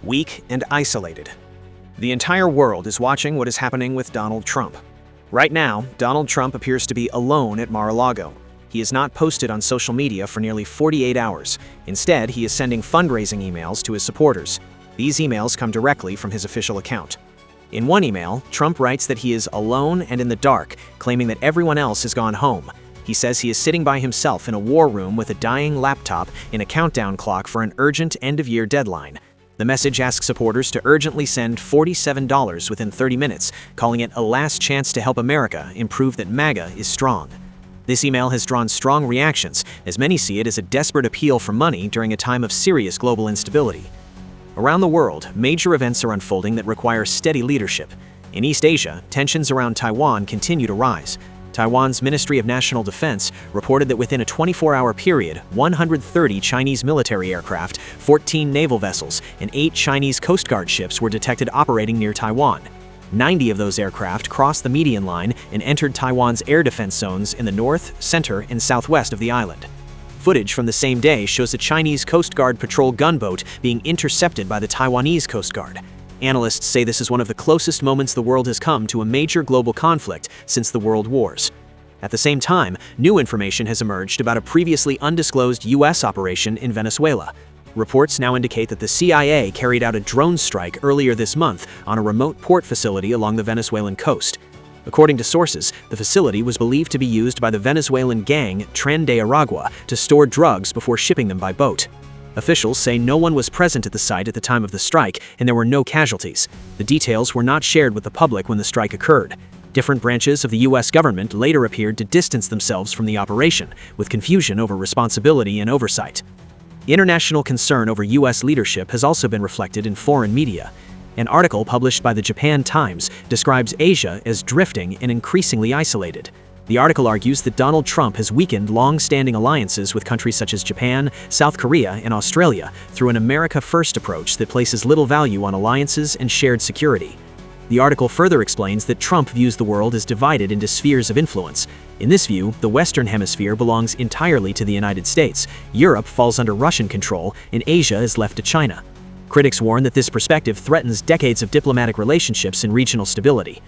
weak and isolated. The entire world is watching what is happening with Donald Trump. Right now, Donald Trump appears to be alone at Mar-a-Lago. He has not posted on social media for nearly 48 hours. Instead, he is sending fundraising emails to his supporters. These emails come directly from his official account. In one email, Trump writes that he is alone and in the dark, claiming that everyone else has gone home. He says he is sitting by himself in a war room with a dying laptop in a countdown clock for an urgent end-of-year deadline. The message asks supporters to urgently send $47 within 30 minutes, calling it a last chance to help America and prove that MAGA is strong. This email has drawn strong reactions, as many see it as a desperate appeal for money during a time of serious global instability. Around the world, major events are unfolding that require steady leadership. In East Asia, tensions around Taiwan continue to rise. Taiwan's Ministry of National Defense reported that within a 24-hour period, 130 Chinese military aircraft, 14 naval vessels, and 8 Chinese Coast Guard ships were detected operating near Taiwan. 90 of those aircraft crossed the median line and entered Taiwan's air defense zones in the north, center, and southwest of the island. Footage from the same day shows a Chinese Coast Guard patrol gunboat being intercepted by the Taiwanese Coast Guard. Analysts say this is one of the closest moments the world has come to a major global conflict since the World Wars. At the same time, new information has emerged about a previously undisclosed U.S. operation in Venezuela. Reports now indicate that the CIA carried out a drone strike earlier this month on a remote port facility along the Venezuelan coast. According to sources, the facility was believed to be used by the Venezuelan gang Tren de Aragua to store drugs before shipping them by boat. Officials say no one was present at the site at the time of the strike and there were no casualties. The details were not shared with the public when the strike occurred. Different branches of the U.S. government later appeared to distance themselves from the operation, with confusion over responsibility and oversight. International concern over U.S. leadership has also been reflected in foreign media. An article published by the Japan Times describes Asia as drifting and increasingly isolated. The article argues that Donald Trump has weakened long-standing alliances with countries such as Japan, South Korea, and Australia through an America-first approach that places little value on alliances and shared security. The article further explains that Trump views the world as divided into spheres of influence. In this view, the Western Hemisphere belongs entirely to the United States, Europe falls under Russian control, and Asia is left to China. Critics warn that this perspective threatens decades of diplomatic relationships and regional stability.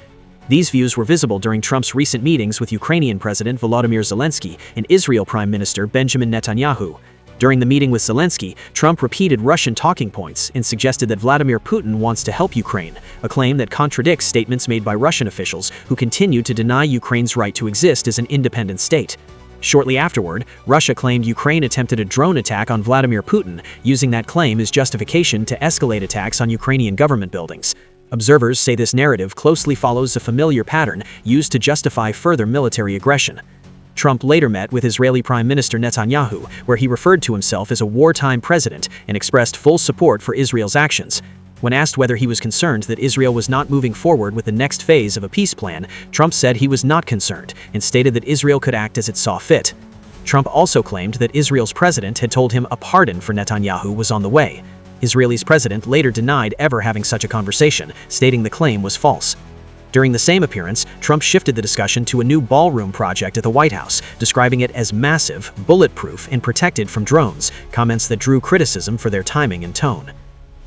These views were visible during Trump's recent meetings with Ukrainian President Volodymyr Zelensky and Israel Prime Minister Benjamin Netanyahu. During the meeting with Zelensky, Trump repeated Russian talking points and suggested that Vladimir Putin wants to help Ukraine, a claim that contradicts statements made by Russian officials who continue to deny Ukraine's right to exist as an independent state. Shortly afterward, Russia claimed Ukraine attempted a drone attack on Vladimir Putin, using that claim as justification to escalate attacks on Ukrainian government buildings. Observers say this narrative closely follows a familiar pattern used to justify further military aggression. Trump later met with Israeli Prime Minister Netanyahu, where he referred to himself as a wartime president and expressed full support for Israel's actions. When asked whether he was concerned that Israel was not moving forward with the next phase of a peace plan, Trump said he was not concerned and stated that Israel could act as it saw fit. Trump also claimed that Israel's president had told him a pardon for Netanyahu was on the way. Israel's president later denied ever having such a conversation, stating the claim was false. During the same appearance, Trump shifted the discussion to a new ballroom project at the White House, describing it as massive, bulletproof, and protected from drones, comments that drew criticism for their timing and tone.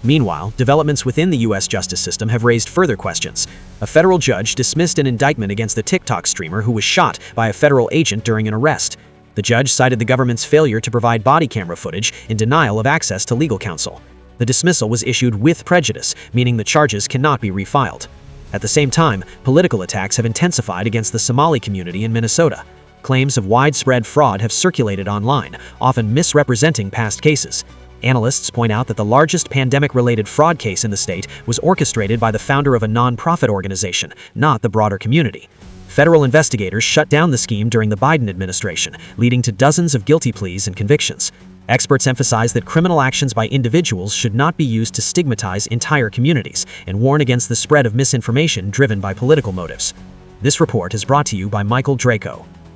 Meanwhile, developments within the U.S. justice system have raised further questions. A federal judge dismissed an indictment against the TikTok streamer who was shot by a federal agent during an arrest. The judge cited the government's failure to provide body camera footage and denial of access to legal counsel. The dismissal was issued with prejudice, meaning the charges cannot be refiled. At the same time, political attacks have intensified against the Somali community in Minnesota. Claims of widespread fraud have circulated online, often misrepresenting past cases. Analysts point out that the largest pandemic-related fraud case in the state was orchestrated by the founder of a non-profit organization, not the broader community. Federal investigators shut down the scheme during the Biden administration, leading to dozens of guilty pleas and convictions. Experts emphasize that criminal actions by individuals should not be used to stigmatize entire communities and warn against the spread of misinformation driven by political motives. This report is brought to you by Michael Draco.